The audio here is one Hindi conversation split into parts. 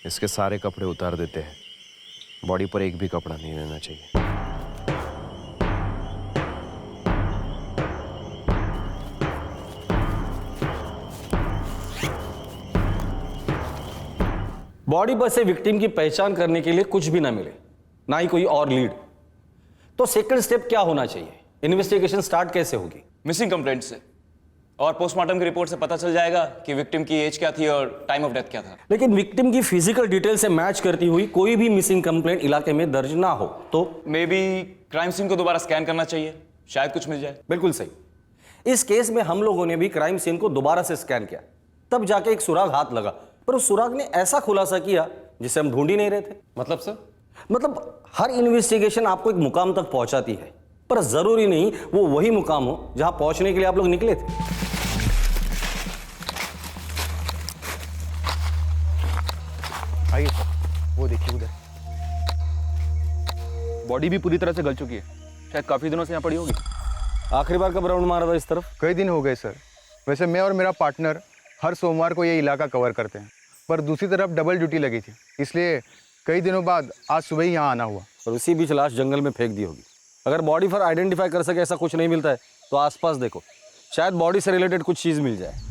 इसके सारे कपड़े उतार देते हैं, बॉडी पर एक भी कपड़ा नहीं रहना चाहिए। बॉडी पर से विक्टिम की पहचान करने के लिए कुछ भी ना मिले, ना ही कोई और लीड, तो सेकंड स्टेप क्या होना चाहिए? इन्वेस्टिगेशन स्टार्ट कैसे होगी? मिसिंग कंप्लेंट से और पोस्टमार्टम की रिपोर्ट से पता चल जाएगा कि विक्टिम की एज क्या थी और टाइम ऑफ डेथ क्या था। लेकिन विक्टिम की फिजिकल डिटेल से मैच करती हुई कोई भी मिसिंग कंप्लेंट इलाके में दर्ज ना हो तो मे बी क्राइम सीन को दोबारा स्कैन करना चाहिए, शायद कुछ मिल जाए। बिल्कुल सही। इस केस में हम लोगों ने भी क्राइम सीन को दोबारा से स्कैन किया, तब जाके एक सुराग हाथ लगा, पर उस सुराग ने ऐसा खुलासा किया जिसे हम ढूंढ ही नहीं रहे थे। मतलब सर? मतलब हर इन्वेस्टिगेशन आपको एक मुकाम तक पहुंचाती है, पर जरूरी नहीं वो वही मुकाम हो जहां पहुंचने के लिए आप लोग निकले थे। आइए सर, वो देखिए उधर। बॉडी भी पूरी तरह से गल चुकी है, शायद काफी दिनों से यहाँ पड़ी होगी। आखिरी बार कब राउंड मारा था इस तरफ? कई दिन हो गए सर। वैसे मैं और मेरा पार्टनर हर सोमवार को ये इलाका कवर करते हैं, पर दूसरी तरफ डबल ड्यूटी लगी थी, इसलिए कई दिनों बाद आज सुबह ही यहाँ आना हुआ। और उसी बीच लाश जंगल में फेंक दी होगी। अगर बॉडी पर आइडेंटिफाई कर सके ऐसा कुछ नहीं मिलता है तो आसपास देखो, शायद बॉडी से रिलेटेड कुछ चीज मिल जाए।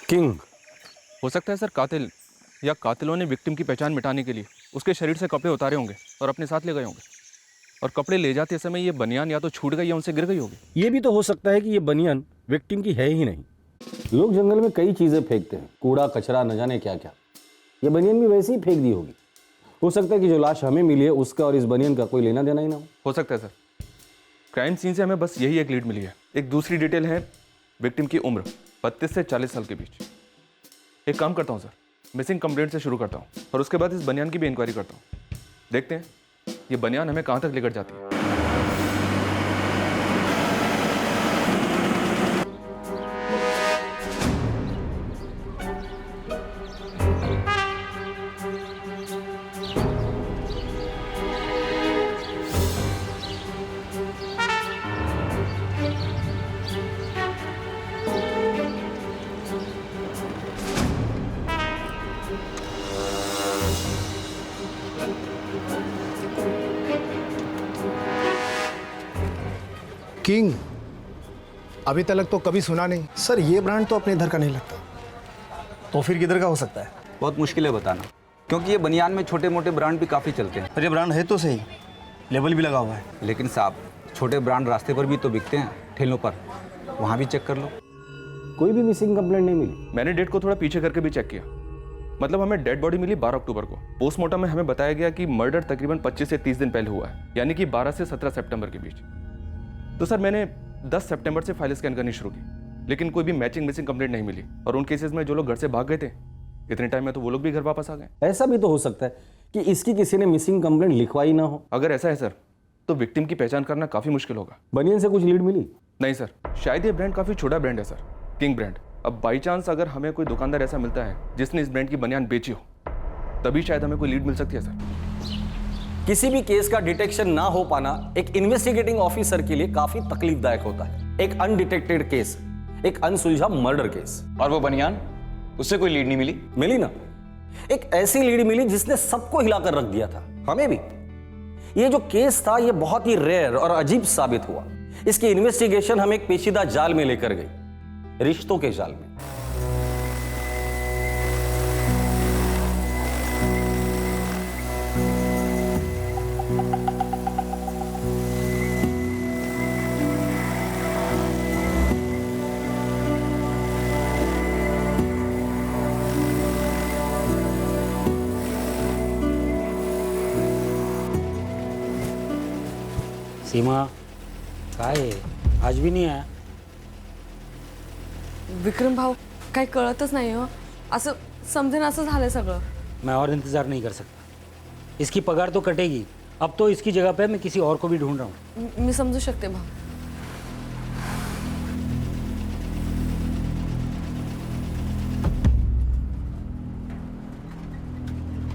किंग हो सकता है सर कातिल या कातिलों ने विक्टिम की पहचान मिटाने के लिए उसके शरीर से कपड़े उतारे होंगे और अपने साथ ले गए होंगे, और कपड़े ले जाते समय ये बनियान या तो छूट गई या उनसे गिर गई होगी। ये भी तो हो सकता है कि ये बनियान विक्टिम की है ही नहीं। लोग जंगल में कई चीजें फेंकते हैं, कूड़ा कचरा न जाने क्या क्या। ये बनियान भी वैसे ही फेंक दी होगी। हो सकता है कि जो लाश हमें मिली है उसका और इस बनियान का कोई लेना देना ही ना हो सकता है सर। क्राइम सीन से हमें बस यही एक लीड मिली है। एक दूसरी डिटेल है विक्टिम की उम्र 32 से 40 साल के बीच। एक काम करता हूँ सर, मिसिंग कंप्लेंट से शुरू करता हूँ और उसके बाद इस बनियान की भी इंक्वायरी करता हूँ। देखते हैं ये बनियान हमें कहाँ तक लेकर जाती है। किंग, अभी तक तो कभी सुना नहीं। सर ये ब्रांड तो अपने इधर का नहीं लगता। तो फिर किधर का हो सकता है? बहुत मुश्किल है बताना, क्योंकि ये बनियान में छोटे मोटे ब्रांड भी काफ़ी चलते हैं। पर ये ब्रांड है तो सही, लेबल भी लगा हुआ है। लेकिन साहब, छोटे ब्रांड रास्ते पर भी तो बिकते हैं, ठेलों पर, वहाँ भी चेक कर लो। कोई भी मिसिंग कंप्लेंट नहीं मिली। मैंने डेट को थोड़ा पीछे करके भी चेक किया। मतलब हमें डेड बॉडी मिली 12 अक्टूबर को। पोस्टमार्टम में हमें बताया गया कि मर्डर तकरीबन 25 से 30 दिन पहले हुआ है, यानी कि 12 से 17 सितंबर के बीच। तो सर मैंने 10 सितंबर से फाइल स्कैन करनी शुरू की, लेकिन कोई भी मैचिंग मिसिंग कंप्लेंट नहीं मिली। और उन केसेस में जो लोग घर से भाग गए थे इतने टाइम में, तो वो लोग भी घर वापस आ गए। ऐसा भी तो हो सकता है कि इसकी किसी ने मिसिंग कंप्लेंट लिखवाई ना हो। अगर ऐसा है सर, तो विक्टिम की पहचान करना काफ़ी मुश्किल होगा। बनियान से कुछ लीड मिली? नहीं सर, शायद ये ब्रांड काफ़ी छोटा ब्रांड है सर, किंग ब्रांड। अब बाई चांस अगर हमें कोई दुकानदार ऐसा मिलता है जिसने इस ब्रांड की बनियान बेची हो, तभी शायद हमें कोई लीड मिल सकती है सर। किसी भी केस का डिटेक्शन ना हो पाना एक इन्वेस्टिगेटिंग ऑफिसर के लिए काफी तकलीफदायक होता है। एक अनडिटेक्टेड केस, एक अनसुलझा मर्डर केस। और वो बनियान, उससे कोई लीड नहीं मिली? मिली ना, एक ऐसी लीड मिली जिसने सबको हिलाकर रख दिया था, हमें भी। ये जो केस था ये बहुत ही रेयर और अजीब साबित हुआ। इसकी इन्वेस्टिगेशन हमें एक पेचीदा जाल में लेकर गई, रिश्तों के जाल में। सीमा काय आज भी नहीं आया? विक्रम भाऊ काही कळतच नाही हो, असं समजेन असं झालंय सगळं. मैं और इंतज़ार नहीं कर सकता. इसकी पगार तो कटेगी. अब तो इसकी जगह पे मैं किसी और को भी ढूंढ रहा हूँ. मी समजू शकते भाऊ.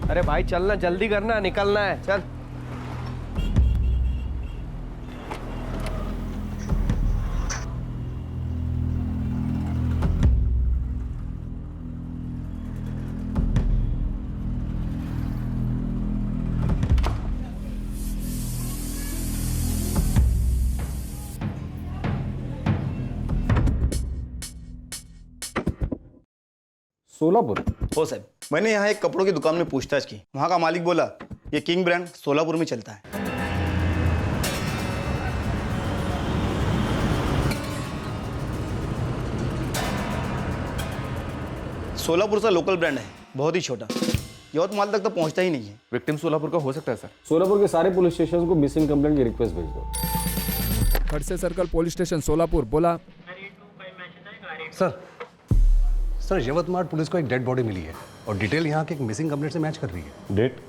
अरे भाई चलना, जल्दी करना, निकलना है, चल. सोलापुर. हो साहब, मैंने यहाँ एक कपड़ों की दुकान में पूछताछ की. वहाँ का मालिक बोला ये किंग ब्रांड सोलापुर में चलता है. सोलापुर का लोकल ब्रांड है, बहुत ही छोटा. यवतमाल तक तो पहुँचता ही नहीं है. विक्टिम सोलापुर का हो सकता है सर. सोलापुर के सारे पुलिस स्टेशन को मिसिंग कंप्लेंट की रिक्वेस्ट भेज दो. Khadse circle police station Solapur. बोला सर यवतमाल पुलिस को एक डेड बॉडी मिली है और डिटेल यहाँ के एक मिसिंग कंप्लेंट से मैच कर रही है. डेट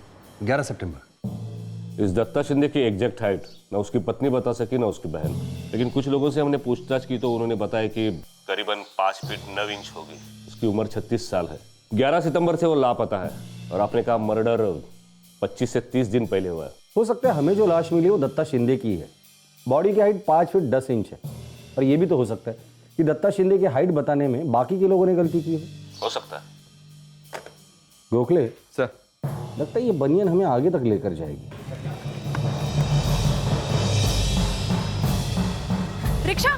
11 सितंबर. इस दत्ता शिंदे की एग्जैक्ट हाइट ना उसकी पत्नी बता सकी ना उसकी बहन, लेकिन कुछ लोगों से हमने पूछताछ की तो उन्होंने बताया कि करीबन 5 फीट 9 इंच होगी. उसकी उम्र 36 साल है. 11 सितंबर से वो लापता है और आपने कहा मर्डर 25 से 30 दिन पहले हुआ है. हो सकता है हमें जो लाश मिली वो दत्ता शिंदे की है. बॉडी की हाइट 5 फीट 10 इंच है. और ये भी तो हो सकता है कि दत्ता शिंदे की हाइट बताने में बाकी के लोगों ने गलती की हो सकता है. गोखले सर लगता है ये बनियान हमें आगे तक लेकर जाएगी. रिक्शा.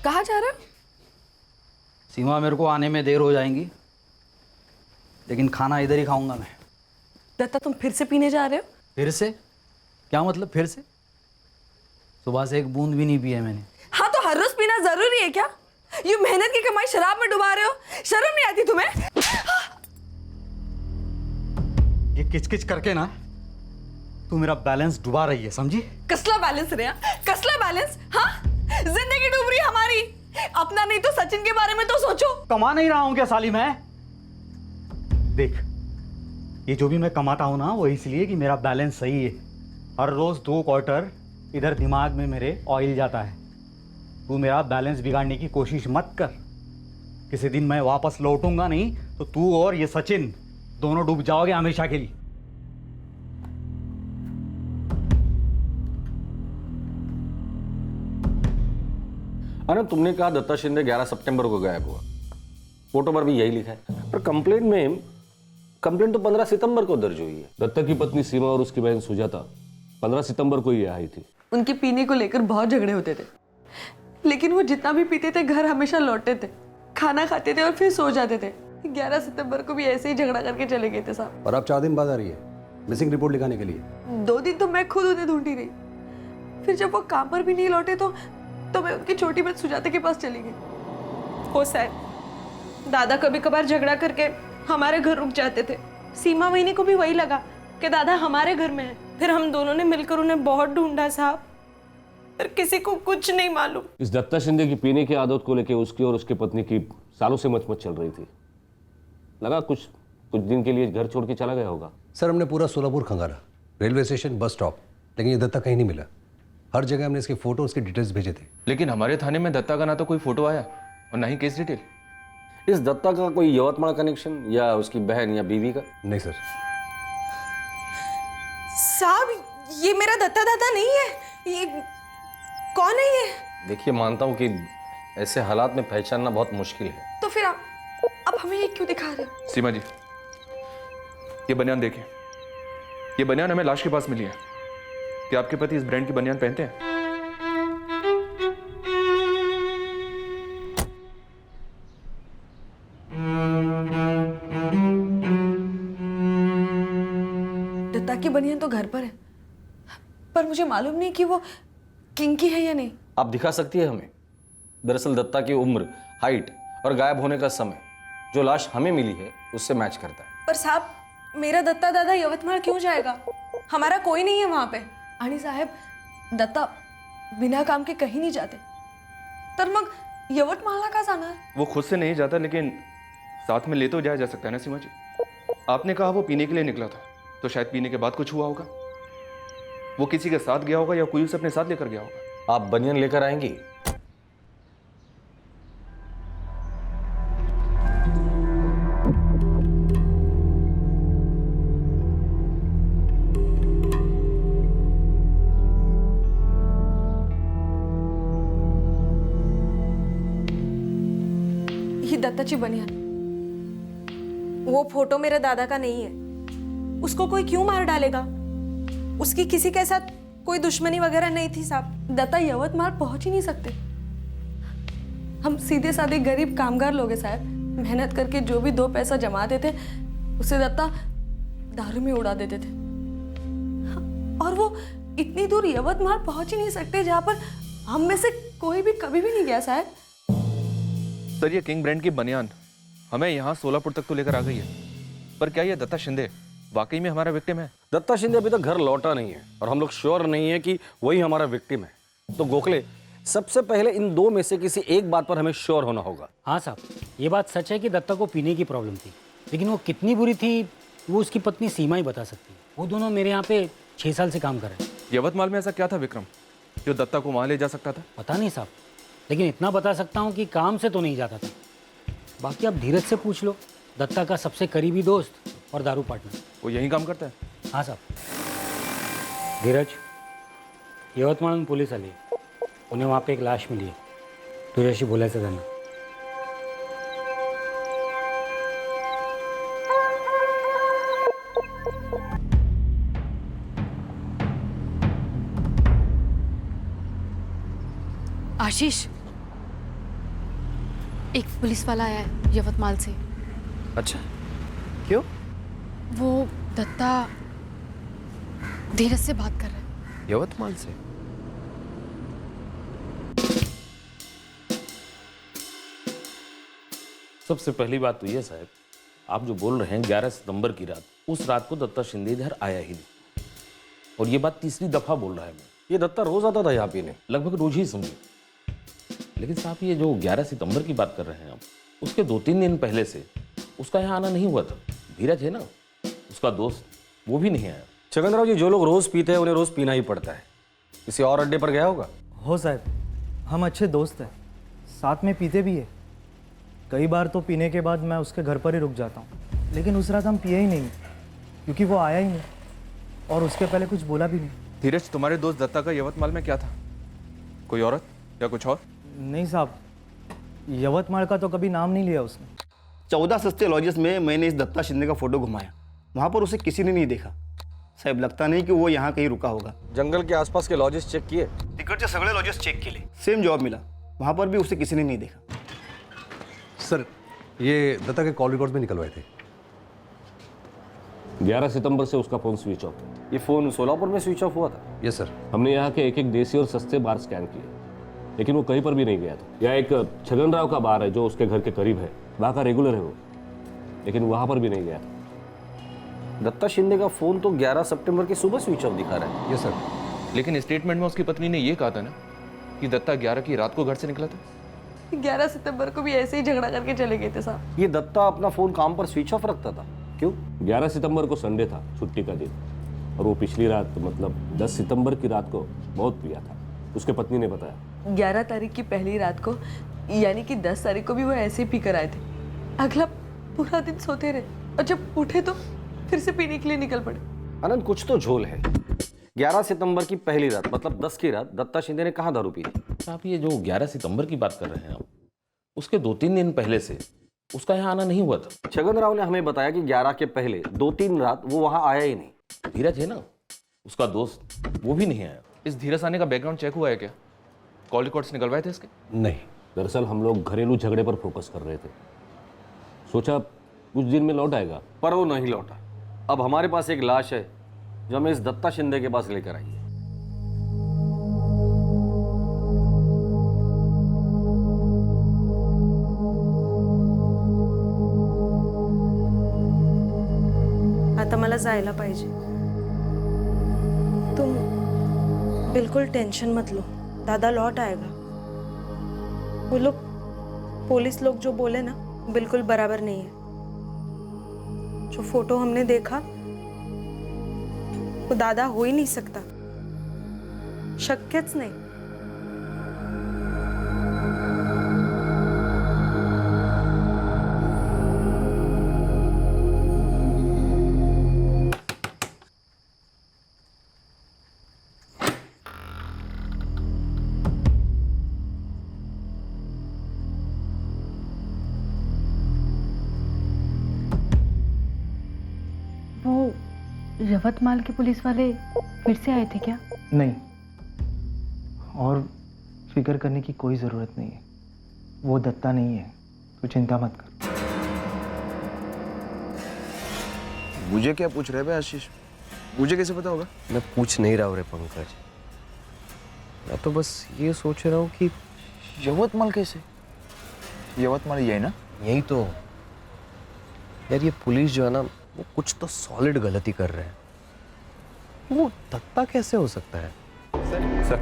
कहाँ जा रहे हो? सीमा, मेरे को आने में देर हो जाएंगी, लेकिन खाना इधर ही खाऊंगा मैं. दत्ता तुम फिर से पीने जा रहे हो? फिर से? क्या मतलब फिर से? सुबह से एक बूंद भी नहीं पिया मैंने. हाँ तो हर रोज पीना जरूरी है क्या? ये मेहनत की कमाई शराब में डुबा रहे हो, शर्म नहीं आती तुम्हें? ये किचकिच करके ना तू मेरा बैलेंस डुबा रही है, समझी? कसला बैलेंस रे? कसला बैलेंस? हाँ, जिंदगी डूब रही है हमारी. अपना नहीं तो सचिन के बारे में तो सोचो. कमा नहीं रहा हूं क्या साली मैं? देख, ये जो भी मैं कमाता हूं ना वो इसलिए कि मेरा बैलेंस सही है. हर रोज 2 क्वार्टर इधर दिमाग में मेरे ऑयल जाता है. तू मेरा बैलेंस बिगाड़ने की कोशिश मत कर. किसी दिन मैं वापस लौटूंगा नहीं तो तू और ये सचिन दोनों डूब जाओगे हमेशा के लिए. अरे तुमने कहा दत्ता शिंदे 11 सितंबर को गायब हुआ. फोटो पर भी यही लिखा है, पर कंप्लेंट तो 15 सितंबर को दर्ज हुई है. दत्ता की पत्नी सीमा और उसकी बहन सुजाता 15 सितंबर को ही आई थी. उनके पीने को लेकर बहुत झगड़े होते थे, लेकिन वो जितना भी पीते थे घर हमेशा लौटते थे, खाना खाते थे और फिर सो जाते थे. 11 सितंबर को भी ऐसे ही झगड़ा करके चले गए थे साहब. और अब 4 दिन बाद आ रही है मिसिंग रिपोर्ट लिखाने के लिए. 2 दिन तो मैं खुद उन्हें ढूंढती रही. फिर जब वो काम पर भी नहीं लौटे तो मैं उनकी छोटी बहन सुजाता के पास चली गई. हो सर, दादा कभी कभार झगड़ा करके हमारे घर रुक जाते थे. सीमा वहीनी को भी वही लगा कि दादा हमारे घर में है. फिर हम दोनों ने मिलकर उन्हें बहुत ढूंढा साहब, पर किसी को कुछ नहीं मालूम. इस दत्ता शिंदे की पीने की आदत को लेकर उसकी और उसकी पत्नी की सालों से मचमच चल रही थी. लगा कुछ दिन के लिए घर छोड़ के चला गया होगा. सर हमने पूरा सोलापुर खंगाला, रेलवे स्टेशन, बस स्टॉप, लेकिन ये दत्ता कहीं नहीं मिला. हर जगह हमने इसके फोटो, उसके डिटेल्स भेजे थे. लेकिन हमारे थाने में दत्ता का ना तो कोई फोटो आया और ना ही केस डिटेल. इस दत्ता का कोई यवतमाल कनेक्शन या उसकी बहन या बीवी का? नहीं सर. साहब ये मेरा दत्ता दादा नहीं है. ये कौन है ये? देखिए, मानता हूँ कि ऐसे हालात में पहचानना बहुत मुश्किल है. तो फिर अब हमें ये क्यों दिखा रहे हो? सीमा जी, ये बनियान देखिए. ये बनियान हमें लाश के पास मिली है. क्या आपके पति इस ब्रांड की बनियान पहनते हैं? दत्ता की बनियान तो घर पर है, पर मुझे मालूम नहीं कि वो किंग की है या नहीं. आप दिखा सकती है हमें? दरअसल दत्ता की उम्र, हाइट और गायब होने का समय जो लाश हमें मिली है उससे मैच करता है. पर साहब मेरा दत्ता दादा यवतमाळ क्यों जाएगा? हमारा कोई नहीं है वहां पे. आणि साहेब, दत्ता बिना काम के कहीं नहीं जाते. तर मग यवतमाळला का जाणार? वो खुद से नहीं जाता, लेकिन साथ में ले तो जाया जा सकता है ना सीमा जी. आपने कहा वो पीने के लिए निकला था, तो शायद पीने के बाद कुछ हुआ होगा. वो किसी के साथ गया होगा या कोई उसे अपने साथ लेकर गया होगा. आप बनियान लेकर आएंगी? ये दत्ताची बनियान. वो फोटो मेरे दादा का नहीं है. उसको कोई क्यों मार डालेगा? उसकी किसी के साथ कोई दुश्मनी वगैरह नहीं थी साहब. दत्ता यवतमाळ पहुंच ही नहीं सकते. हम सीधे साधे गरीब कामगार लोग हैं साहब. मेहनत करके जो भी 2 पैसा जमाते थे उसे दत्ता दारू में उड़ा देते थे. और वो इतनी दूर यवतमाळ पहुंच ही नहीं सकते जहां पर हम में से कोई भी कभी भी नहीं गया साहब. सर, ये किंग ब्रांड की बनियान हमें यहाँ सोलापुर तक तो लेकर आ गई है, पर क्या ये दत्ता शिंदे वाकई में हमारा विक्टिम है? दत्ता शिंदे अभी तक घर लौटा नहीं है और हम लोग श्योर नहीं है कि वही हमारा विक्टिम है. तो गोखले, सबसे पहले इन 2 में से किसी एक बात पर हमें श्योर होना होगा. हाँ साहब, ये बात सच है कि दत्ता को पीने की प्रॉब्लम थी, लेकिन वो कितनी बुरी थी वो उसकी पत्नी सीमा ही बता सकती है. वो दोनों मेरे यहाँ पे 6 साल से काम कर रहे हैं. यवतमाल में ऐसा क्या था विक्रम जो दत्ता को वहाँ ले जा सकता था? पता नहीं साहब, लेकिन इतना बता सकता हूँ कि काम से तो नहीं जाता था. बाकी आप धीरज से पूछ लो, दत्ता का सबसे करीबी दोस्त और दारू पार्टनर. वो यही काम करता है? हाँ साहब. धीरज, यवतमाळहून पोलीस आले. उन्हें वहाँ पे एक लाश मिली आहे. तुझ्याशी बोलायचं त्यांना. आशीष, एक पुलिस वाला आया है यवतमाल से. अच्छा, क्यों? वो दत्ता धीरज से बात कर रहा है. यवतमाल से? सबसे पहली बात तो ये साहब, आप जो बोल रहे हैं 11 सितंबर की रात, उस रात को दत्ता शिंदे इधर आया ही नहीं. और ये बात तीसरी दफा बोल रहा है मैं. ये दत्ता रोज आता था यहाँ पीने. लगभग रोज ही समझिए. लेकिन साहब, ये जो 11 सितंबर की बात कर रहे हैं आप, उसके 2-3 दिन पहले से उसका यहाँ आना नहीं हुआ था. धीरज है ना, उसका दोस्त, वो भी नहीं आया. छगनराव जी, जो लोग रोज पीते हैं उन्हें रोज पीना ही पड़ता है. किसी और अड्डे पर गया होगा? हो साहब, हम अच्छे दोस्त हैं, साथ में पीते भी है. कई बार तो पीने के बाद मैं उसके घर पर ही रुक जाता हूँ, लेकिन उस रात हम पिए ही नहीं क्योंकि वो आया ही नहीं और उसके पहले कुछ बोला भी नहीं. धीरज, तुम्हारे दोस्त दत्ता का यवतमाल में क्या था? कोई औरत या कुछ और? नहीं साहब, यवतमाल का तो कभी नाम नहीं लिया उसने. 14 सस्ते लॉजेस में मैंने इस दत्ता शिंदे का फोटो घुमाया. वहाँ पर उसे किसी ने नहीं देखा. साहेब, लगता नहीं कि वो यहाँ कहीं रुका होगा. जंगल के आसपास के लॉजेस चेक किए? तिकडचे सगळे लॉजेस चेक केले. सेम जवाब मिला. वहाँ पर भी उसे किसी ने नहीं देखा. सर, ये दत्ता के कॉल रिकॉर्ड में निकलवाए थे. 11 सितंबर से उसका फ़ोन स्विच ऑफ है. ये फ़ोन सोलापुर में स्विच ऑफ हुआ था? Yes sir. हमने यहाँ के एक देसी और सस्ते बार स्कैन किए, लेकिन वो कहीं पर भी नहीं गया था. यहाँ एक छगन राव का बार है जो उसके घर के करीब है, वहाँ का रेगुलर है वो, लेकिन वहाँ पर भी नहीं गया था. दत्ता शिंदे का फ़ोन तो 11 सितंबर की सुबह स्विच ऑफ दिखा रहा है. Yes sir. लेकिन स्टेटमेंट में उसकी पत्नी ने ये कहा था ना कि दत्ता 11 की रात को घर से निकला था. 11 सितंबर को भी ऐसे ही झगड़ा करके चले गए थे साहब. ये दत्ता अपना फ़ोन काम पर स्विच ऑफ रखता था, क्यों? 11 सितंबर को संडे था, छुट्टी का दिन, और वो पिछली रात मतलब 10 सितंबर की रात को बहुत पिया था, उसके पत्नी ने बताया. 11 तारीख की पहली रात को, यानी कि 10 तारीख को भी वो ऐसे ही पी कर आए थे. अगला पूरा दिन सोते रहे और जब उठे तो फिर से पीने के लिए निकल पड़े. आनंद, कुछ तो झोल है. 11 सितंबर की पहली रात मतलब 10 की रात दत्ता शिंदे ने कहाँ दारू पी? आप ये जो 11 सितंबर की बात कर रहे हैं आप, उसके 2-3 दिन पहले से उसका यहाँ आना नहीं हुआ था. छगन राव ने हमें बताया कि 11 के पहले 2-3 रात वो वहाँ आया ही नहीं. धीरज है ना, उसका दोस्त, वो भी नहीं आया. इस धीरज आने का बैकग्राउंड चेक हुआ है क्या? कॉल रिकॉर्ड्स निकलवाए थे इसके? नहीं. दरअसल हम लोग घरेलू झगड़े पर फोकस कर रहे थे, सोचा कुछ दिन में लौट आएगा, पर वो नहीं लौटा. अब हमारे पास एक लाश है जो हमें इस दत्ता शिंदे के पास लेकर आई है. मला जायला पाहिजे. तुम बिल्कुल टेंशन मत लो, दादा लौट आएगा. वो लोग पुलिस लोग जो बोले ना बिल्कुल बराबर नहीं है. जो फोटो हमने देखा वो दादा हो ही नहीं सकता, शक्यच नाही. यवतमाल के पुलिस वाले फिर से आए थे क्या? नहीं, और फिक्र करने की कोई ज़रूरत नहीं है. वो दत्ता नहीं है, तू चिंता मत कर. मुझे क्या पूछ रहे बे आशीष? मुझे कैसे पता होगा? मैं पूछ नहीं रहा हूँ रे पंकज. मैं तो बस ये सोच रहा हूँ कि यवतमाल कैसे? यवतमाल यही ना? यही तो यार, ये पुलिस जो है ना वो कुछ तो सॉलिड गलती कर रहे हैं. वो दत्ता कैसे हो सकता है? सर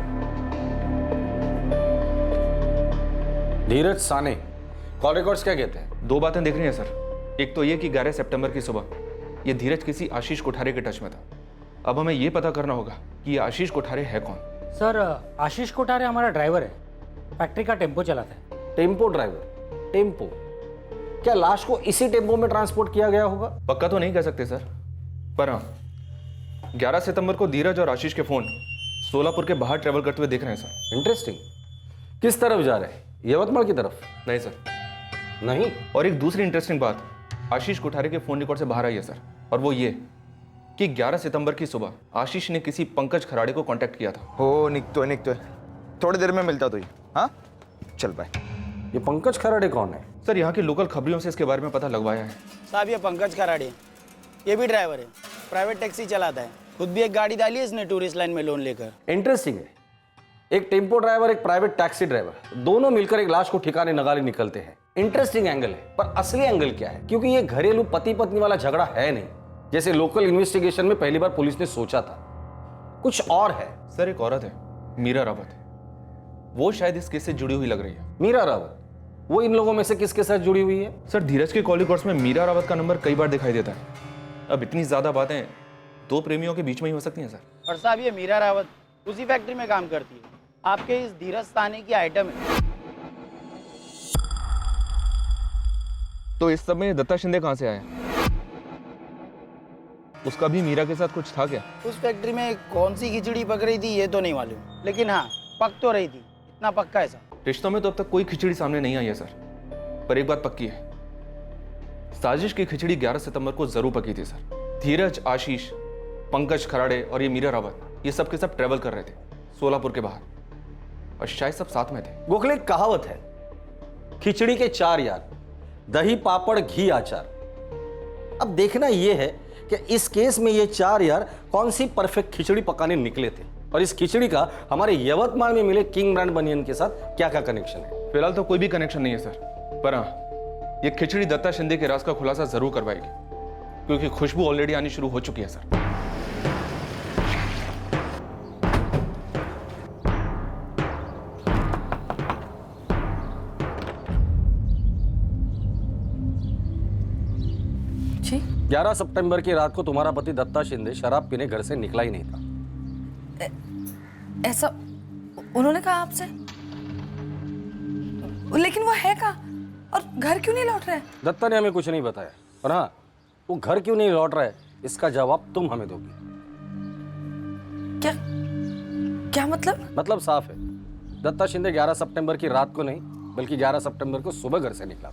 धीरज साने, कॉल रिकॉर्ड्स क्या कहते हैं? 2 बातें देख रही हैं सर. एक तो ये कि 11 सितंबर की सुबह ये धीरज किसी आशीष कोठारे के टच में था. अब हमें ये पता करना होगा कि ये आशीष कोठारे है कौन. सर आशीष कोठारे हमारा ड्राइवर है, फैक्ट्री का टेम्पो चलाता है. Tempo driver? टेम्पो? क्या लाश को इसी टेम्पो में ट्रांसपोर्ट किया गया होगा? पक्का तो नहीं कह सकते सर, पर हाँ 11 सितंबर को धीरज और आशीष के फोन सोलापुर के बाहर ट्रेवल करते हुए देख रहे हैं सर. इंटरेस्टिंग. किस तरफ जा रहे हैं? यवतमाल की तरफ? नहीं सर. नहीं? और एक दूसरी इंटरेस्टिंग बात आशीष कोठारे के फोन रिकॉर्ड से बाहर आई है सर, और वो ये कि 11 सितंबर की सुबह आशीष ने किसी पंकज खराड़े को कांटेक्ट किया था. हो निकतो है. थोड़ी देर में मिलता तो ही. हाँ चल बाय. ये पंकज खराड़े कौन है? सर यहाँ की लोकल खबरियों से इसके बारे में पता लगवाया है. साहब ये पंकज खराड़े, ये भी ड्राइवर है, प्राइवेट टैक्सी चलाता है, खुद भी एक गाड़ी डाली है इसने टूरिस्ट लाइन में लोन लेकर. इंटरेस्टिंग है. एक टेम्पो ड्राइवर, एक प्राइवेट टैक्सी ड्राइवर, दोनों मिलकर एक लाश को ठिकाने नगाले निकलते हैं. इंटरेस्टिंग एंगल है. पर असली एंगल क्या है? क्योंकि ये घरेलू पति पत्नी वाला झगड़ा है नहीं, जैसे लोकल इन्वेस्टिगेशन में पहली बार पुलिस ने सोचा था. कुछ और है. सर एक औरत है, मीरा रावत, वो शायद इस केस से जुड़ी हुई लग रही है. मीरा रावत? वो इन लोगों में से किसके साथ जुड़ी हुई है? सर धीरज के कॉल रिकॉर्ड्स में मीरा रावत का नंबर कई बार दिखाई देता है. अब इतनी ज्यादा बातें 2 प्रेमियों के बीच में ही हो सकती हैं सर. और साहब ये मीरा रावत उसी फैक्ट्री में काम करती है, आपके इस धीरज साने की आइटम है. तो इस सब में दत्ता शिंदे कहाँ से आया? उसका भी मीरा के साथ कुछ था क्या? उस फैक्ट्री में कौन सी खिचड़ी पक रही थी ये तो नहीं मालूम, लेकिन हाँ पक तो रही थी, इतना पक्का है सर. रिश्तों में तो अब तक कोई खिचड़ी सामने नहीं आई है सर, पर एक बात पक्की है, साजिश की खिचड़ी 11 सितंबर को जरूर पकी थी सर. धीरज, आशीष, पंकज खराड़े और ये मीरा रावत ये सब के सब ट्रेवल कर रहे थे सोलापुर के बाहर, और शायद सब साथ में थे. गोखले एक कहावत है, खिचड़ी के 4 यार, दही पापड़ घी अचार. अब देखना यह है कि इस केस में ये 4 यार कौन सी परफेक्ट खिचड़ी पकाने निकले थे, और इस खिचड़ी का हमारे यवतमाल में मिले किंग ब्रांड बनियन के साथ क्या क्या कनेक्शन है. फिलहाल तो कोई भी कनेक्शन नहीं है सर, पर हाँ ये खिचड़ी दत्ता शिंदे के राज का खुलासा जरूर करवाएगी, क्योंकि खुशबू ऑलरेडी आनी शुरू हो चुकी है सर. जी 11 सितंबर की रात को तुम्हारा पति दत्ता शिंदे शराब पीने घर से निकला ही नहीं था. ऐसा उन्होंने कहा आपसे? लेकिन वो है कहाँ और घर क्यों नहीं लौट रहा है? दत्ता ने हमें कुछ नहीं बताया, और हाँ वो घर क्यों नहीं लौट रहा है इसका जवाब तुम हमें दोगी. क्या क्या मतलब? मतलब साफ है, दत्ता शिंदे 11 सितंबर की रात को नहीं बल्कि 11 सितंबर को सुबह घर से निकला.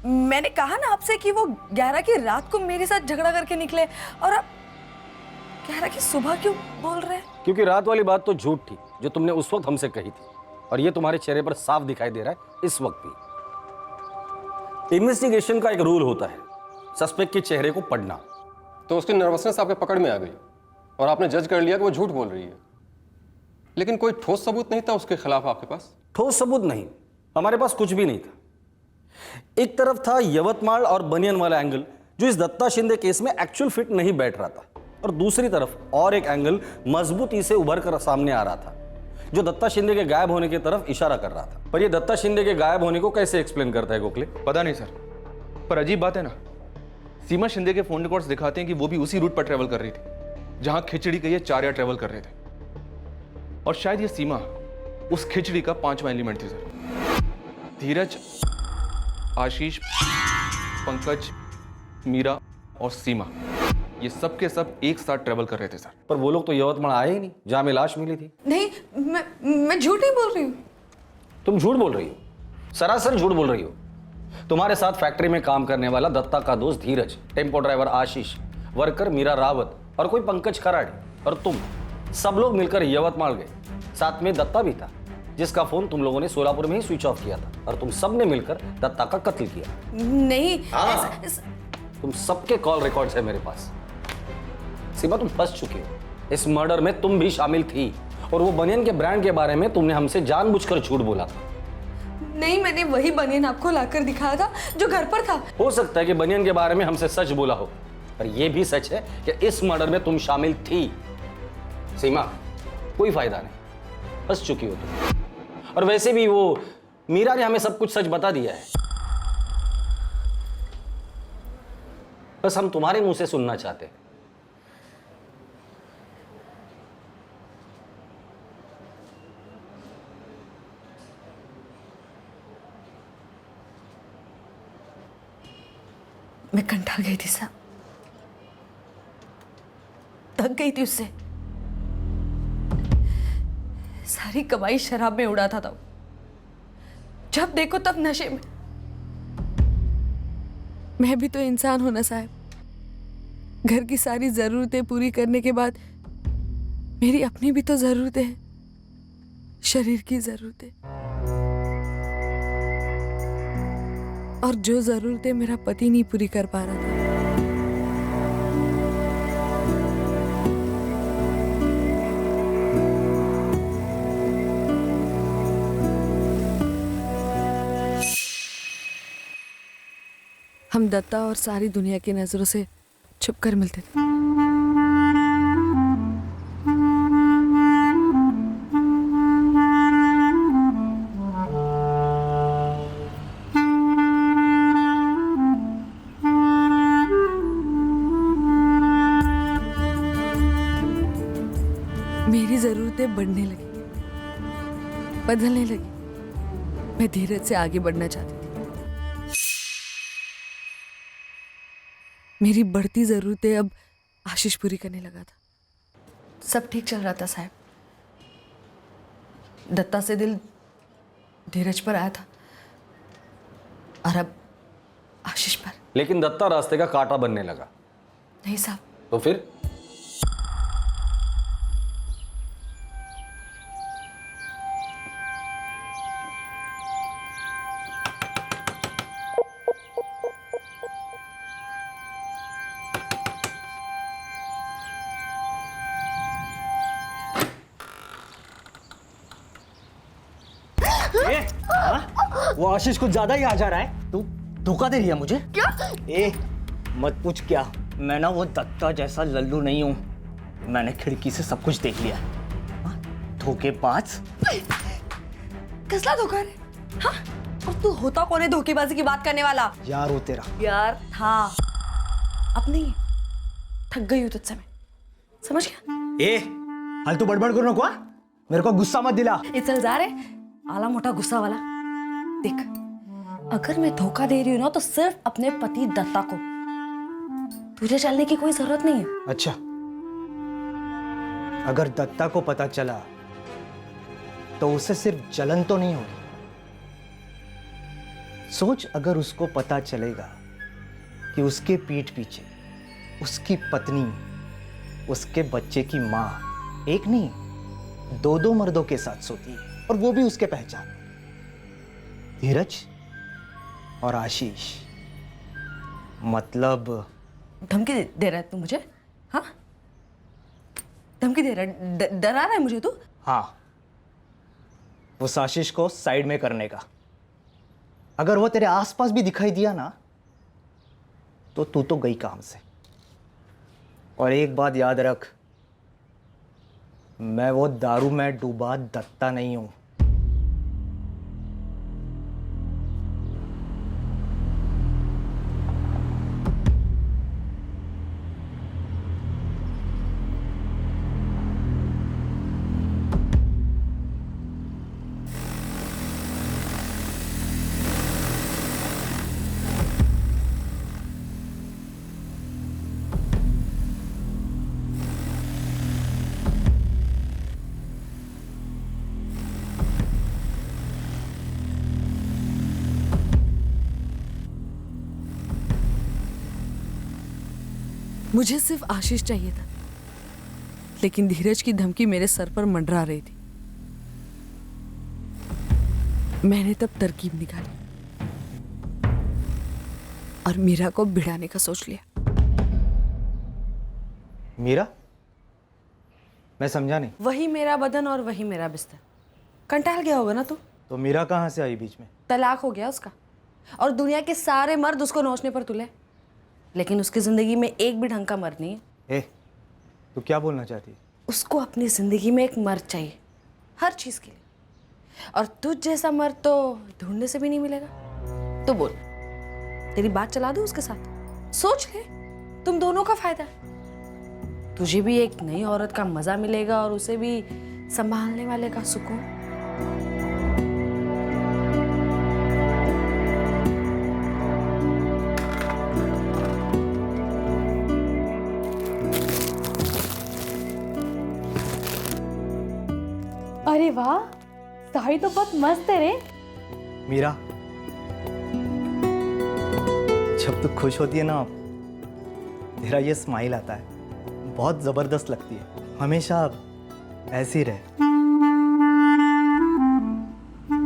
मैंने कहा ना आपसे कि वो 11 की रात को मेरे साथ झगड़ा करके निकले, और आप 11 की सुबह क्यों बोल रहे हैं? क्योंकि रात वाली बात तो झूठ थी जो तुमने उस वक्त हमसे कही थी, और ये तुम्हारे चेहरे पर साफ दिखाई दे रहा है इस वक्त भी. इन्वेस्टिगेशन का एक रूल होता है, सस्पेक्ट के चेहरे को पढ़ना. तो उसकी नर्वसनेस आपके पकड़ में आ गई और आपने जज कर लिया कि वो झूठ बोल रही है, लेकिन कोई ठोस सबूत नहीं था उसके खिलाफ आपके पास? ठोस सबूत नहीं, हमारे पास कुछ भी नहीं था. एक तरफ था यवतमाल और बनियन वाला एंगल जो इस दत्ता शिंदे केस में एक्चुअल फिट नहीं बैठ रहा था, और दूसरी तरफ और एक एंगल मजबूती से उभर कर सामने आ रहा था जो दत्ता शिंदे के गायब होने की तरफ इशारा कर रहा था। पर ये दत्ता शिंदे के गायब होने को कैसे एक्सप्लेन करता है गोखले? पता नहीं सर, पर अजीब बात है ना, सीमा शिंदे के फोन रिकॉर्ड्स दिखाते हैं कि वो भी उसी रूट पर ट्रेवल कर रही थी जहां खिचड़ी के ये चार्या ट्रेवल कर रहे थे, और शायद ये सीमा उस खिचड़ी का 5वां एलिमेंट थी सर। धीरज, आशीष, पंकज, मीरा और सीमा, ये सब के सब एक साथ ट्रेवल कर रहे थे सर। पर वो लोग तो यवतमाल आए ही नहीं जहां में लाश मिली थी। नहीं, मैं झूठ नहीं बोल रही हूँ। तुम झूठ बोल रही हो, सरासर झूठ बोल रही हो। तुम्हारे साथ फैक्ट्री में काम करने वाला दत्ता का दोस्त धीरज, टेम्पो ड्राइवर आशीष, वर्कर मीरा रावत और कोई पंकज खराड़े और तुम सब लोग मिलकर यवतमाल गए। साथ में दत्ता भी था जिसका फोन तुम लोगों ने सोलापुर में ही स्विच ऑफ किया था, और तुम सब ने मिलकर दत्ता का कत्ल किया। नहीं, तुम सबके कॉल रिकॉर्ड्स है मेरे पास। सीमा, तुम फंस चुकी हो। इस मर्डर में तुम भी शामिल थी, और वो बनियन के ब्रांड के बारे में तुमने हमसे जानबूझकर झूठ बोला था। नहीं, मैंने वही बनियन आपको लाकर दिखाया था जो घर पर था। हो सकता है कि बनियन के बारे में हमसे सच बोला हो, पर यह भी सच है कि इस मर्डर में तुम शामिल थी। सीमा, कोई फायदा नहीं, फंस चुकी हो तुम। और वैसे भी वो मीरा ने हमें सब कुछ सच बता दिया है, बस हम तुम्हारे मुंह से सुनना चाहते हैं। मैं कंठा गई थी साहब, थक गई थी उससे। सारी कमाई शराब में उड़ाता था। जब देखो तब नशे में। मैं भी तो इंसान हूं ना साहब। घर की सारी जरूरतें पूरी करने के बाद मेरी अपनी भी तो जरूरतें हैं, शरीर की जरूरतें। और जो जरूरतें मेरा पति नहीं पूरी कर पा रहा था। हम दत्ता और सारी दुनिया की नजरों से छुपकर मिलते थे। मेरी जरूरतें बढ़ने लगी, बदलने लगी। मैं धीरज से आगे बढ़ना चाहती थी। मेरी बढ़ती जरूरतें अब आशीष पूरी करने लगा था। सब ठीक चल रहा था साहब। दत्ता से दिल धीरज पर आया था, और अब आशीष पर। लेकिन दत्ता रास्ते का कांटा बनने लगा। नहीं साहब। तो फिर? वो आशीष कुछ ज्यादा ही आ जा रहा है। तू धोखा दे रही है मुझे। क्या? मत पूछ क्या। मैं ना वो दत्ता जैसा लल्लू नहीं हूँ। मैंने खिड़की से सब कुछ देख लिया। धोखेबाज। कसला धोखा रे? हाँ? और तू होता कौन है धोखेबाजी की बात करने वाला? यार वो तेरा यार था, अब नहीं। थक गई हूँ तुझसे मैं, समझ गया? हाल तू बड़बड़ करो नको। मेरे को गुस्सा मत दिला। चल जा रे आला मोटा गुस्सा वाला। देख, अगर मैं धोखा दे रही हूँ ना तो सिर्फ अपने पति दत्ता को। तुझे चलने की कोई जरूरत नहीं है। अच्छा, अगर दत्ता को पता चला तो उसे सिर्फ जलन तो नहीं होगी। सोच, अगर उसको पता चलेगा कि उसके पीठ पीछे उसकी पत्नी, उसके बच्चे की मां एक नहीं दो दो मर्दों के साथ सोती है, और वो भी उसके पहचान, धीरज और आशीष। मतलब धमकी दे रहा है तू मुझे? हाँ, धमकी दे रहा है, डरा रहा है मुझे तू? हाँ, उस आशीष को साइड में करने का। अगर वो तेरे आसपास भी दिखाई दिया ना तो तू तो गई काम से। और एक बात याद रख, मैं वो दारू में डूबा दत्ता नहीं हूं। मुझे सिर्फ आशीष चाहिए था, लेकिन धीरज की धमकी मेरे सर पर मंडरा रही थी। मैंने तब तरकीब निकाली और मीरा को भिड़ाने का सोच लिया। मीरा? मैं समझा नहीं। वही मेरा बदन और वही मेरा बिस्तर। कंटाल गया होगा ना तू? तो मीरा कहाँ से आई बीच में? तलाक हो गया उसका और दुनिया के सारे मर्द उसको नोचने पर तुले, लेकिन उसकी जिंदगी में एक भी ढंग का मर्द नहीं है। तू क्या बोलना चाहती है? उसको अपनी जिंदगी में एक मर्द चाहिए, हर चीज के लिए। और तुझ जैसा मर्द तो ढूंढने से भी नहीं मिलेगा। तो बोल, तेरी बात चला दूं उसके साथ? सोच ले, तुम दोनों का फायदा है। तुझे भी एक नई औरत का मजा मिलेगा और उसे भी संभालने वाले का सुकून। अरे वाह, साड़ी तो बहुत मस्त है रे। मीरा, जब तू खुश होती है ना, तेरा ये स्माइल आता है, बहुत जबरदस्त लगती है। हमेशा ऐसी रहे।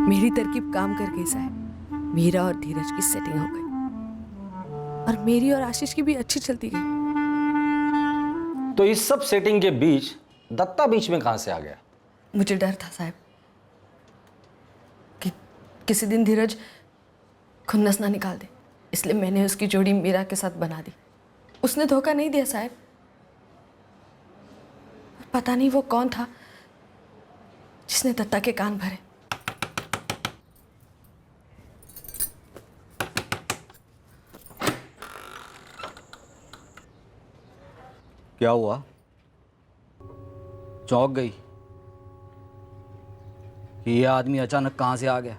मेरी तरकीब काम कर गई साहब। मीरा और धीरज की सेटिंग हो गई और मेरी और आशीष की भी अच्छी चलती गई। तो इस सब सेटिंग के बीच दत्ता बीच में कहां से आ गया? मुझे डर था साहब कि किसी दिन धीरज खुन्नस ना निकाल दे, इसलिए मैंने उसकी जोड़ी मीरा के साथ बना दी। उसने धोखा नहीं दिया साहब। पता नहीं वो कौन था जिसने दत्ता के कान भरे। क्या हुआ? चौंक गई कि ये आदमी अचानक कहां से आ गया?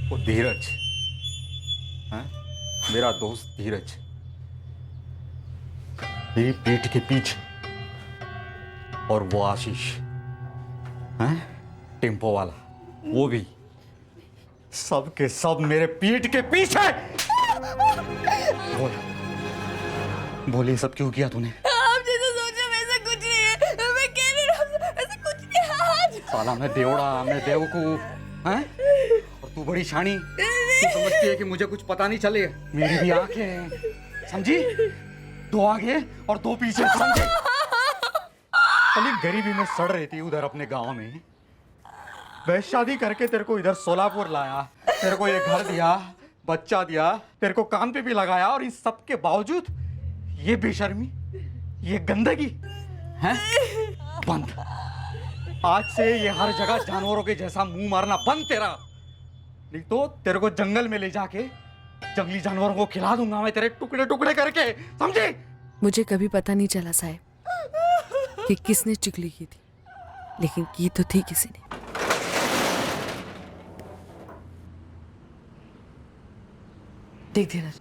वो धीरज है, मेरा दोस्त धीरज, मेरी पीठ के पीछे। और वो आशीष है, टेम्पो वाला, वो भी। सब के सब मेरे पीठ के पीछे। बोली सब क्यों किया तूने? आप जैसे सोचा वैसा कुछ नहीं है। मैं कह रही हूँ ऐसा कुछ नहीं है। साला मैं देवड़ा, मैं बेवकूफ हैं? और तू बड़ी शानी। तू समझती है कि मुझे कुछ पता नहीं चले? मेरी भी आंखें हैं, समझी? दो आगे और दो पीछे, समझे? खाली गरीबी में सड़ रही थी उधर अपने गांव में। मैं शादी करके तेरे को इधर सोलापुर लाया, तेरे को ये घर दिया, बच्चा दिया, तेरे को काम पे भी लगाया, और इस सब के बावजूद ये बेशर्मी, ये गंदगी हैं? बंद। आज से ये हर जगह जानवरों के जैसा मुंह मारना बंद तेरा, नहीं तो तेरे को जंगल में ले जाके जंगली जानवरों को खिला दूंगा मैं, तेरे टुकड़े टुकड़े करके, समझे? मुझे कभी पता नहीं चला साहब कि किसने चुगली की थी, लेकिन की तो थी किसी ने। देख धीरज,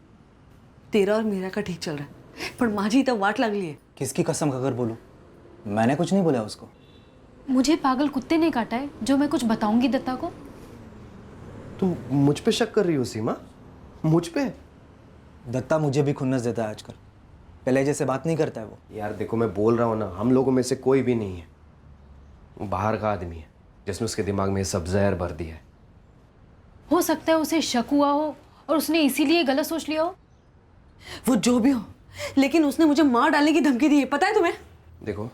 तेरा और मीरा का ठीक चल रहा है, पर माझी तो वाट लगली है। किसकी कसम खाकर बोलूं? मैंने कुछ नहीं बोला उसको। मुझे पागल कुत्ते ने काटा है जो मैं कुछ बताऊंगी दत्ता को। तुम मुझ पे शक कर रही हो सीमा? मुझ पे? दत्ता मुझे भी खुन्नस देता है आजकल, पहले जैसे बात नहीं करता है वो। यार देखो, मैं बोल रहा हूँ ना, हम लोगों में से कोई भी नहीं है, वो बाहर का आदमी है जिसने उसके दिमाग में ये सब जहर भर दिया है। हो सकता है उसे शक हुआ हो और उसने इसीलिए गलत सोच लिया हो। वो जो भी हो, लेकिन उसने मुझे मार डालने की धमकी दी है, पता है तुम्हें? देखो,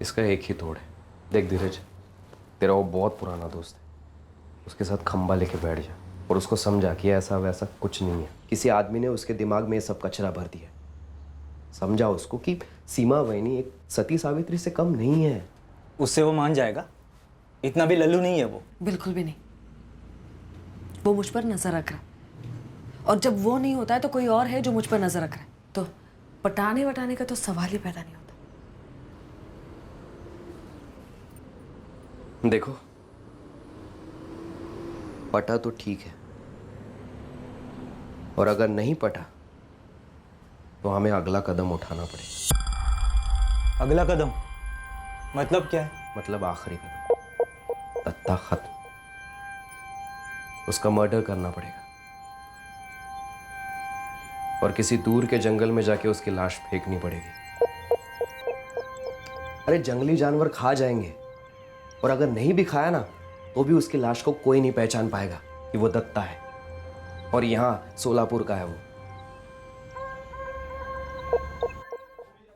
इसका एक ही तोड़ है। देख धीरज, तेरा वो बहुत पुराना दोस्त है, उसके साथ खंबा लेके बैठ जा और उसको समझा कि ऐसा वैसा कुछ नहीं है। किसी आदमी ने उसके दिमाग में ये सब कचरा भर दिया। समझा उसको कि सीमा वहीनी एक सती सावित्री से कम नहीं है। उससे वो मान जाएगा? इतना भी लल्लू नहीं है वो। बिल्कुल भी नहीं। वो मुझ पर नजर रख रहा है, और जब वो नहीं होता है तो कोई और है जो मुझ पर नजर रख रहा है, तो पटाने वटाने का तो सवाल ही पैदा नहीं होता। देखो, पटा तो ठीक है, और अगर नहीं पटा तो हमें अगला कदम उठाना पड़ेगा। अगला कदम मतलब क्या है? मतलब आखिरी कदम, दत्ता खत्म। उसका मर्डर करना पड़ेगा और किसी दूर के जंगल में जाके उसकी लाश फेंकनी पड़ेगी। अरे जंगली जानवर खा जाएंगे, और अगर नहीं भी खाया ना तो भी उसकी लाश को कोई नहीं पहचान पाएगा कि वो दत्ता है, और यहाँ सोलापुर का है वो।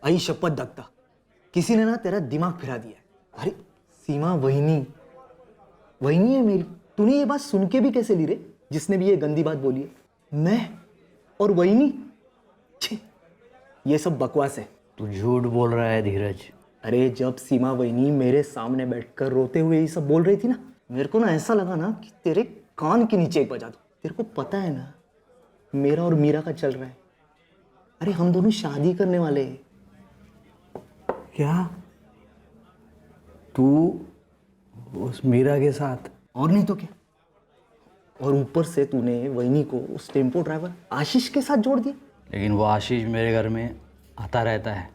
आई शपथ दत्ता, किसी ने ना तेरा दिमाग फिरा दिया है। अरे सीमा वहीनी है मेरी। तूने ये बात सुन के भी कैसे ली रे, जिसने भी ये गंदी बात बोली है? मैं और वहीनी? छे, ये सब बकवास है। तू झूठ बोल रहा है धीरज। अरे जब सीमा वहीनी मेरे सामने बैठकर रोते हुए ये सब बोल रही थी ना, मेरे को ना ऐसा लगा ना कि तेरे कान के नीचे एक बजा दूं। तेरे को पता है ना मेरा और मीरा का चल रहा है। अरे हम दोनों शादी करने वाले हैं। क्या तू उस मीरा के साथ? और नहीं तो क्या। और ऊपर से तूने वहीनी को उस टेम्पो ड्राइवर आशीष के साथ जोड़ दिया। लेकिन वो आशीष मेरे घर में आता रहता है,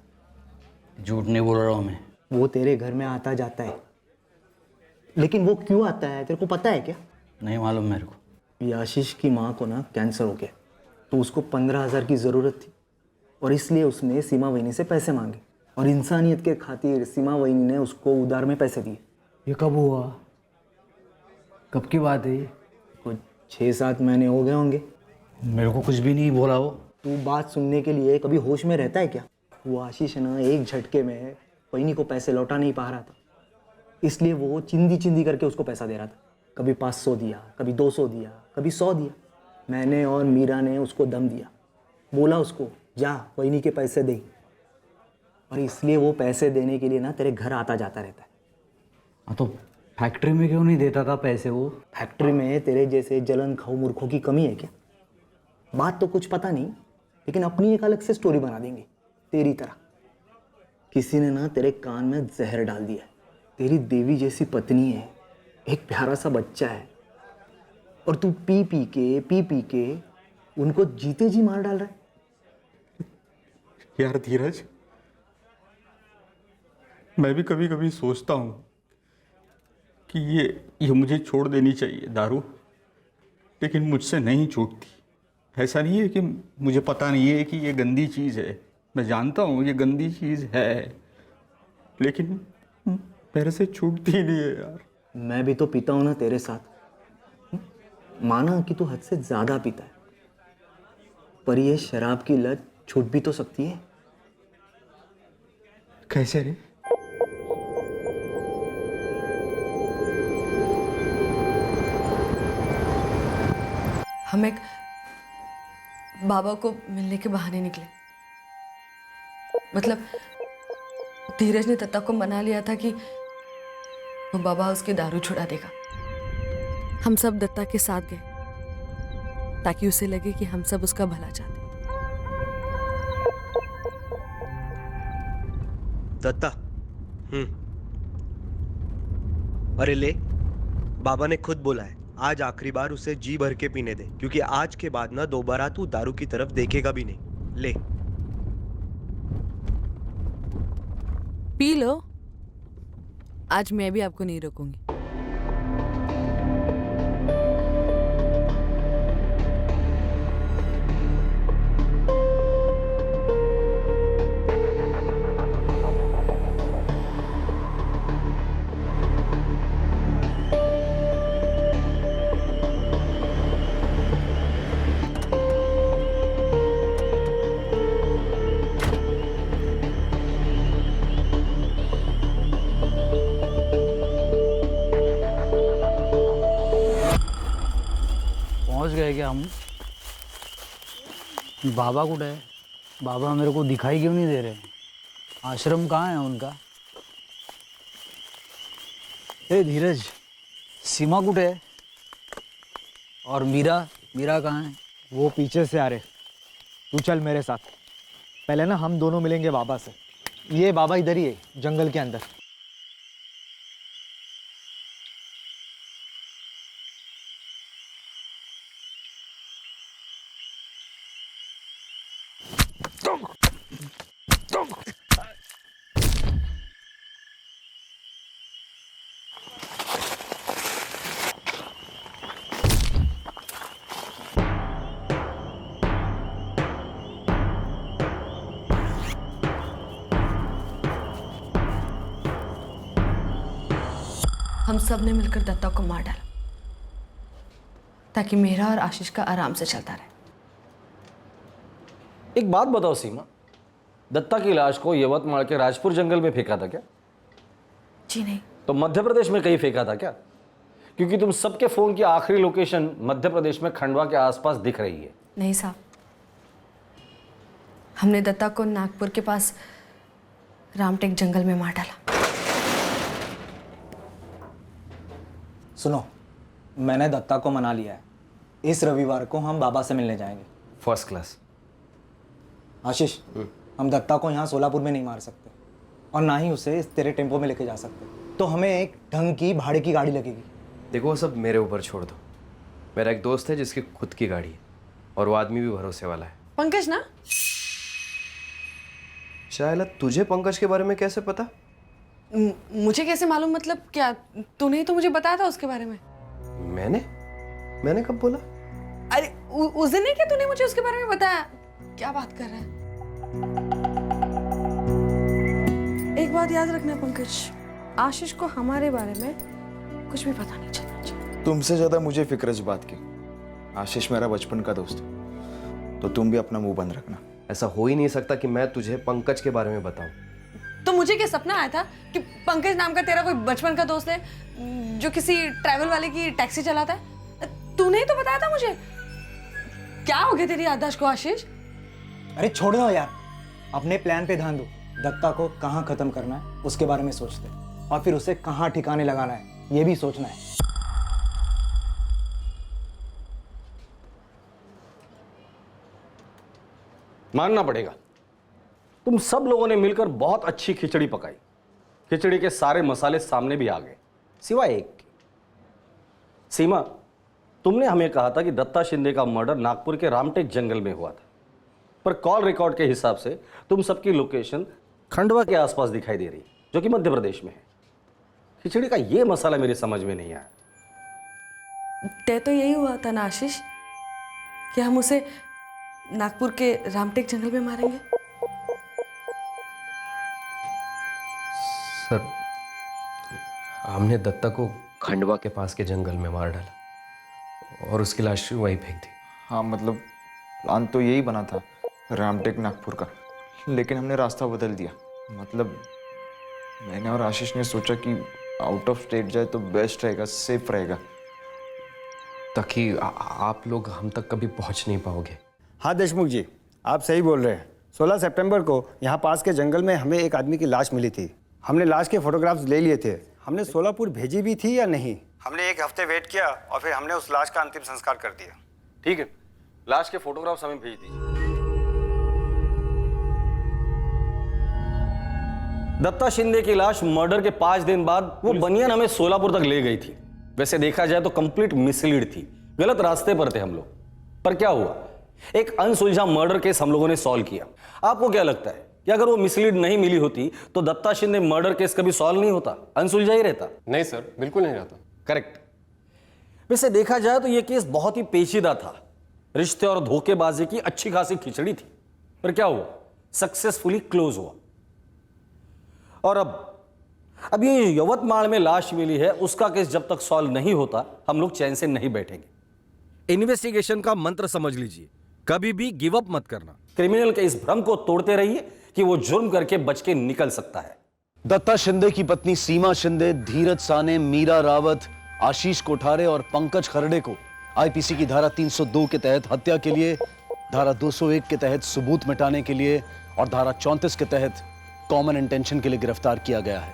झूठ नहीं बोल रहा हूँ मैं। वो तेरे घर में आता जाता है, लेकिन वो क्यों आता है तेरे को पता है क्या? नहीं मालूम मेरे को। ये आशीष की माँ को ना कैंसर हो गया, तो उसको 15,000 की ज़रूरत थी, और इसलिए उसने सीमा वहीनी से पैसे मांगे, और इंसानियत के खातिर सीमा वहीनी ने उसको उधार में पैसे दिए। ये कब हुआ? कब की बात है ये? कुछ 6-7 महीने हो गए होंगे। मेरे को कुछ भी नहीं बोला वो। तू बात सुनने के लिए कभी होश में रहता है क्या? वो आशीष है ना, एक झटके में वहीनी को पैसे लौटा नहीं पा रहा था, इसलिए वो चिंदी चिंदी करके उसको पैसा दे रहा था। कभी 500 दिया, कभी 200 दिया, कभी 100 दिया। मैंने और मीरा ने उसको दम दिया, बोला उसको जा वहीनी के पैसे दे, और इसलिए वो पैसे देने के लिए ना तेरे घर आता जाता रहता है। हाँ तो फैक्ट्री में क्यों नहीं देता था पैसे वो? फैक्ट्री में तेरे जैसे जलन खाऊ मूर्खों की कमी है क्या? बात तो कुछ पता नहीं, लेकिन अपनी एक अलग से स्टोरी बना देंगे तेरी तरह। किसी ने ना तेरे कान में जहर डाल दिया है। तेरी देवी जैसी पत्नी है, एक प्यारा सा बच्चा है, और तू पी पी के उनको जीते जी मार डाल रहा है। यार धीरज, मैं भी कभी कभी सोचता हूँ कि ये मुझे छोड़ देनी चाहिए दारू, लेकिन मुझसे नहीं छूटती। ऐसा नहीं है कि मुझे पता नहीं है कि ये गंदी चीज़ है, मैं जानता हूँ ये गंदी चीज़ है, लेकिन मेरे से छूटती ही नहीं है यार। मैं भी तो पीता हूँ ना तेरे साथ। माना कि तू हद से ज़्यादा पीता है, पर ये शराब की लत छूट भी तो सकती है। कैसे रे? हम एक बाबा को मिलने के बहाने निकले। मतलब धीरज ने दत्ता को मना लिया था कि वो बाबा उसकी दारू छुड़ा देगा। हम सब दत्ता के साथ गए ताकि उसे लगे कि हम सब उसका भला चाहते। दत्ता, अरे ले, बाबा ने खुद बोला है आज आखिरी बार उसे जी भर के पीने दे, क्योंकि आज के बाद ना दोबारा तू दारू की तरफ देखेगा भी नहीं। ले पी लो, आज मैं भी आपको नहीं रोकूंगी। क्या हम? बाबा कुठे है? बाबा मेरे को दिखाई क्यों नहीं दे रहे? आश्रम कहाँ है उनका? ए धीरज, सीमा कुठे है? और मीरा कहाँ है? वो पीछे से आ रहे। तू चल मेरे साथ। पहले ना हम दोनों मिलेंगे बाबा से। ये बाबा इधर ही है, जंगल के अंदर। हम सब ने मिलकर दत्ता को मार डाला ताकि मेरा और आशीष का आराम से चलता रहे। एक बात बताओ सीमा, दत्ता की लाश को यवतमाल के राजपुर जंगल में फेंका था क्या? जी नहीं। तो मध्य प्रदेश में कहीं फेंका था क्या? क्योंकि तुम सबके फोन की आखिरी लोकेशन मध्य प्रदेश में खंडवा के आसपास दिख रही है। नहीं साहब, हमने दत्ता को नागपुर के पास रामटेक जंगल में मार डाला। सुनो, मैंने दत्ता को मना लिया है। इस रविवार को हम बाबा से मिलने जाएंगे। First class. आशीष, हम दत्ता को यहाँ सोलापुर में नहीं मार सकते और ना ही उसे इस तेरे टेम्पो में लेके जा सकते। तो हमें एक ढंग की भाड़े की गाड़ी लगेगी। देखो वो सब मेरे ऊपर छोड़ दो। मेरा एक दोस्त है जिसकी खुद की गाड़ी है और वो आदमी भी भरोसे वाला है। पंकज ना? शायला, तुझे पंकज के बारे में कैसे पता? मुझे कैसे मालूम? मतलब क्या तूने ही तो मुझे बताया था उसके बारे में? मैंने कब बोला? अरे उस दिन नहीं क्या तूने मुझे उसके बारे में बताया? क्या बात कर रहा है? एक बात याद रखना पंकज, आशीष को हमारे बारे में कुछ भी पता नहीं चलना चाहिए। तुमसे ज्यादा मुझे फिक्र इस बात की। आशीष मेरा बचपन का दोस्त है, तो तुम भी अपना मुंह बंद रखना। ऐसा हो ही नहीं सकता कि मैं तुझे पंकज के बारे में बताऊं। तो मुझे क्या सपना आया था कि पंकज नाम का तेरा कोई बचपन का दोस्त है जो किसी ट्रैवल वाले की टैक्सी चलाता है? तूने ही तो बताया था मुझे। क्या हो गया तेरी याददाश्त को आशीष? अरे छोड़ दो यार, अपने प्लान पे ध्यान दो। दत्ता को कहाँ खत्म करना है उसके बारे में सोचते, और फिर उसे कहाँ ठिकाने लगाना है ये भी सोचना है। मानना पड़ेगा, तुम सब लोगों ने मिलकर बहुत अच्छी खिचड़ी पकाई। खिचड़ी के सारे मसाले सामने भी आ गए, सिवाय एक के। सीमा, तुमने हमें कहा था कि दत्ता शिंदे का मर्डर नागपुर के रामटेक जंगल में हुआ था, पर कॉल रिकॉर्ड के हिसाब से तुम सबकी लोकेशन खंडवा के आसपास दिखाई दे रही, जो कि मध्य प्रदेश में है। खिचड़ी का ये मसाला मेरे समझ में नहीं आया। तय तो यही हुआ था ना आशीष कि हम उसे नागपुर के रामटेक जंगल में मारेंगे। सर, हमने दत्ता को खंडवा के पास के जंगल में मार डाला और उसकी लाश वहीं फेंक दी। हाँ, मतलब प्लान तो यही बना था, रामटेक नागपुर का, लेकिन हमने रास्ता बदल दिया। मतलब मैंने और आशीष ने सोचा कि आउट ऑफ स्टेट जाए तो बेस्ट रहेगा, सेफ रहेगा, ताकि आप लोग हम तक कभी पहुंच नहीं पाओगे। हाँ देशमुख जी, आप सही बोल रहे हैं। 16 सितंबर को यहाँ पास के जंगल में हमें एक आदमी की लाश मिली थी। हमने लाश के फोटोग्राफ्स ले लिए थे। हमने सोलापुर भेजी भी थी या नहीं? हमने एक हफ्ते वेट किया और फिर हमने उस लाश का अंतिम संस्कार कर दिया। ठीक है, लाश के फोटोग्राफ्स हमें भेज दीजिए। दत्ता शिंदे की लाश मर्डर के 5 दिन बाद वो बनियान हमें सोलापुर तक ले गई थी। वैसे देखा जाए तो कंप्लीट मिसलीड थी, गलत रास्ते पर थे हम लोग। पर क्या हुआ, एक अनसुलझा मर्डर केस हम लोगों ने सॉल्व किया। आपको क्या लगता है कि अगर वो मिसलीड नहीं मिली होती तो दत्ता शिंदे मर्डर केस कभी सॉल्व नहीं होता, अनसुलझा ही रहता? नहीं सर, बिल्कुल नहीं रहता। करेक्ट। वैसे देखा जाए तो ये केस बहुत ही पेचीदा था, रिश्ते और धोखेबाजी की अच्छी खासी खिचड़ी थी। पर क्या हुआ, सक्सेसफुली क्लोज हुआ। और अब ये यवतमाल में लाश मिली है, उसका केस जब तक सॉल्व नहीं होता हम लोग चैन से नहीं बैठेंगे। इन्वेस्टिगेशन का मंत्र समझ लीजिए, कभी भी गिव अप मत करना। क्रिमिनल के इस भ्रम को तोड़ते रहिए कि वो जुर्म करके बच के निकल सकता है। दत्ता शिंदे की पत्नी सीमा शिंदे, धीरज साने, मीरा रावत, आशीष कोठारे और पंकज खरड़े को आईपीसी की धारा 302 के तहत हत्या के लिए, धारा 201 के तहत सबूत मिटाने के लिए और धारा 34 के तहत कॉमन इंटेंशन के लिए गिरफ्तार किया गया है।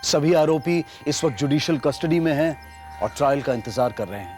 सभी आरोपी इस वक्त जुडिशियल कस्टडी में हैं और ट्रायल का इंतजार कर रहे हैं।